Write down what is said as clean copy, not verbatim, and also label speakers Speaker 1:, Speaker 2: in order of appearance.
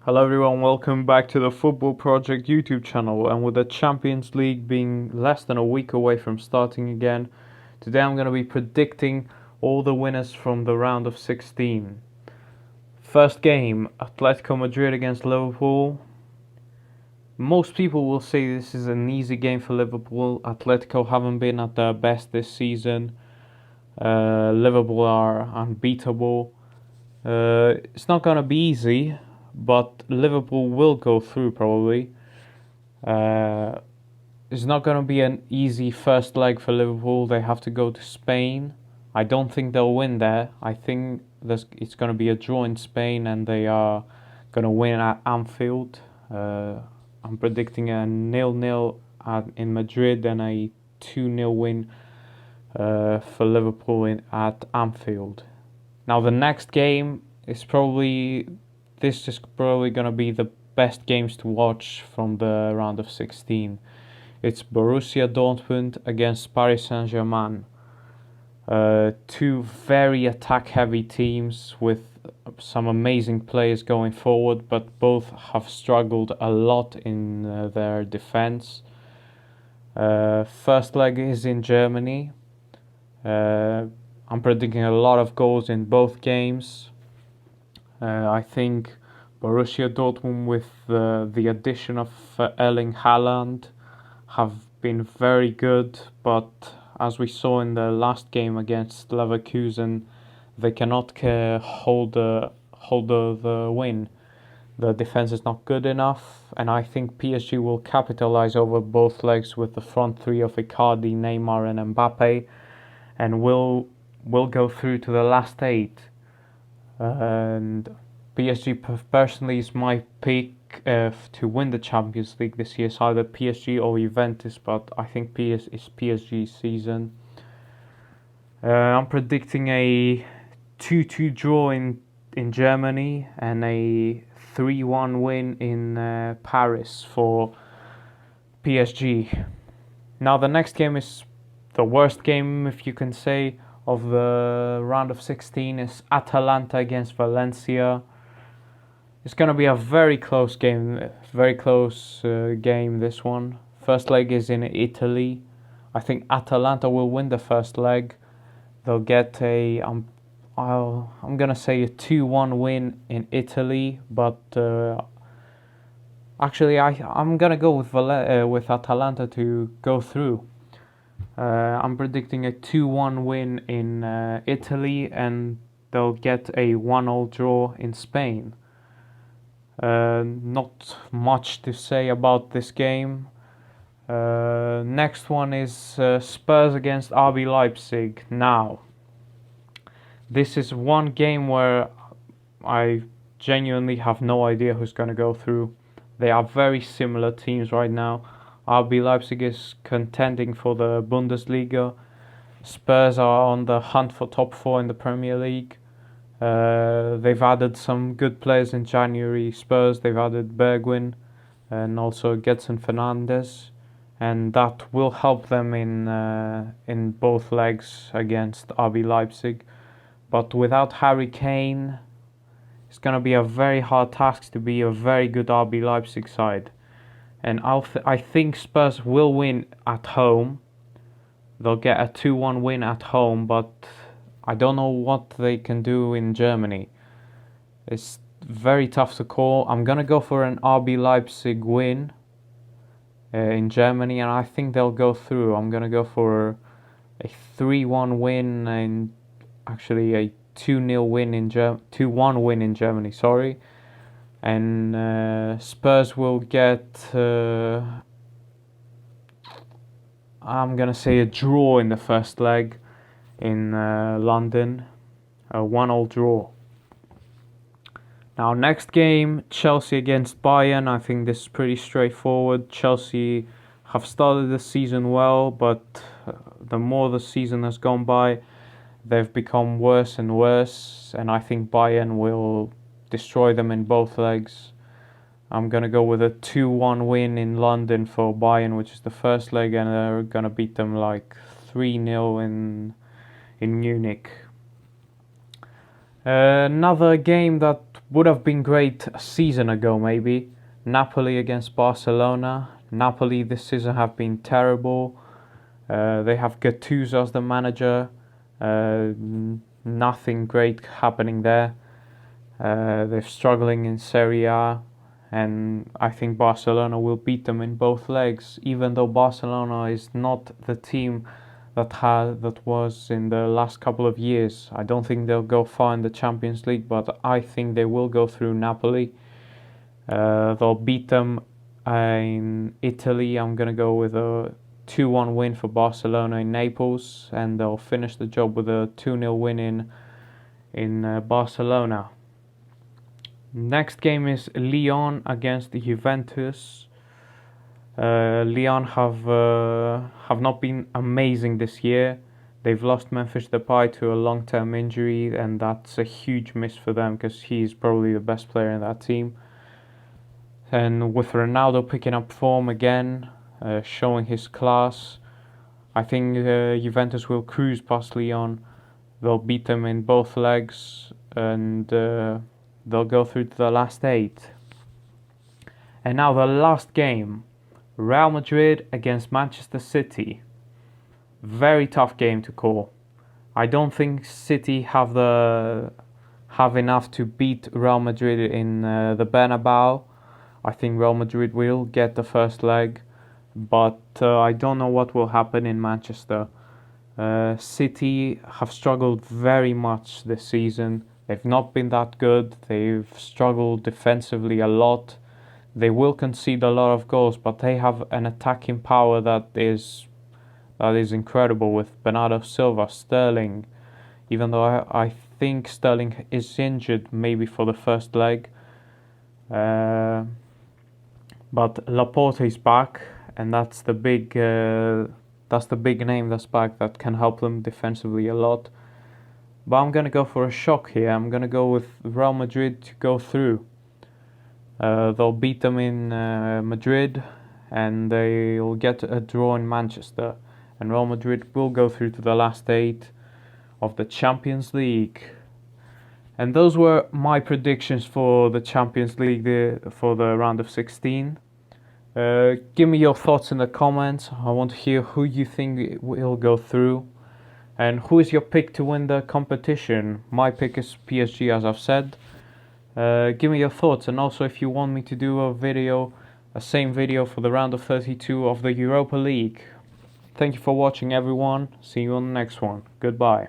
Speaker 1: Hello everyone, welcome back to the Football Project YouTube channel. And with the Champions League being less than a week away from starting again, today I'm going to be predicting all the winners from the round of 16. First game, Atletico Madrid against Liverpool. Most people will say this is an easy game for Liverpool. Atletico haven't been at their best this season. Liverpool are unbeatable. It's not going to be easy, but Liverpool will go through probably. It's not going to be an easy first leg for Liverpool. They have to go to Spain. I don't think they'll win there. I think it's going to be a draw in Spain and they are going to win at Anfield. I'm predicting a 0-0 in Madrid and a 2-0 win for Liverpool at Anfield. Now the next game is probably going to be the best games to watch from the round of 16. It's Borussia Dortmund against Paris Saint-Germain. Two very attack-heavy teams with some amazing players going forward, but both have struggled a lot in their defense. First leg is in Germany. I'm predicting a lot of goals in both games. I think Borussia Dortmund, with the addition of Erling Haaland, have been very good, but as we saw in the last game against Leverkusen, they cannot hold the win. The defense is not good enough, and I think PSG will capitalize over both legs with the front three of Icardi, Neymar, and Mbappe, and will go through to the last eight. And PSG personally is my pick to win the Champions League this year. It's either PSG or Juventus, but I think it's PSG's season. I'm predicting a 2-2 draw in Germany and a 3-1 win in Paris for PSG. Now the next game is the worst game, if you can say, of the round of 16 is Atalanta against Valencia. It's going to be a very close game, this one. First leg is in Italy. I think Atalanta will win the first leg. They'll get I'm going to say a 2-1 win in Italy, but actually I'm going to go with Atalanta to go through. I'm predicting a 2-1 win in Italy, and they'll get a 1-0 draw in Spain. Not much to say about this game. Next one is Spurs against RB Leipzig. Now, this is one game where I genuinely have no idea who's going to go through. They are very similar teams right now. RB Leipzig is contending for the Bundesliga. Spurs are on the hunt for top 4 in the Premier League. They've added some good players in January. Spurs, they've added Bergwijn and also Gedson Fernandes, and that will help them in both legs against RB Leipzig. But without Harry Kane, it's going to be a very hard task to be a very good RB Leipzig side. And I think Spurs will win at home. They'll get a 2-1 win at home, but I don't know what they can do in Germany. It's very tough to call. I'm going to go for an RB Leipzig win in Germany, and I think they'll go through. I'm going to go for a 3-1 win and actually a 2-1 win in Germany, sorry. And Spurs will get I'm going to say a draw in the first leg in London, a 1-1 draw. Now next game, Chelsea against Bayern. I think this is pretty straightforward. Chelsea have started the season well, but the more the season has gone by, they've become worse and worse, and I think Bayern will destroy them in both legs. I'm going to go with a 2-1 win in London for Bayern, which is the first leg, and they're going to beat them like 3-0 in Munich. Another game that would have been great a season ago maybe. Napoli against Barcelona. Napoli this season have been terrible. They have Gattuso as the manager. Nothing great happening there. They're struggling in Serie A, and I think Barcelona will beat them in both legs, even though Barcelona is not the team that was in the last couple of years. I don't think they'll go far in the Champions League, but I think they will go through Napoli. They'll beat them in Italy. I'm gonna go with a 2-1 win for Barcelona in Naples, and they'll finish the job with a 2-0 win in Barcelona. Next game is Lyon against Juventus. Lyon have not been amazing this year. They've lost Memphis Depay to a long-term injury, and that's a huge miss for them because he's probably the best player in that team. And with Ronaldo picking up form again, showing his class, I think Juventus will cruise past Lyon. They'll beat them in both legs, and they'll go through to the last 8. And now the last game, Real Madrid against Manchester City. Very tough game to call. I don't think City have enough to beat Real Madrid in the Bernabeu. I think Real Madrid will get the first leg, but I don't know what will happen in Manchester. City have struggled very much this season. They've not been that good. They've struggled defensively a lot. They will concede a lot of goals, but they have an attacking power that is incredible with Bernardo Silva, Sterling. Even though I think Sterling is injured maybe for the first leg. But Laporte is back, and that's the big name that's back that can help them defensively a lot. But I'm gonna go for a shock here. I'm gonna go with Real Madrid to go through. They'll beat them in Madrid, and they'll get a draw in Manchester. And Real Madrid will go through to the last 8 of the Champions League. And those were my predictions for the Champions League for the round of 16. Give me your thoughts in the comments. I want to hear who you think will go through. And who is your pick to win the competition? My pick is PSG, as I've said. Give me your thoughts, and also if you want me to do a same video for the round of 32 of the Europa League. Thank you for watching, everyone. See you on the next one. Goodbye.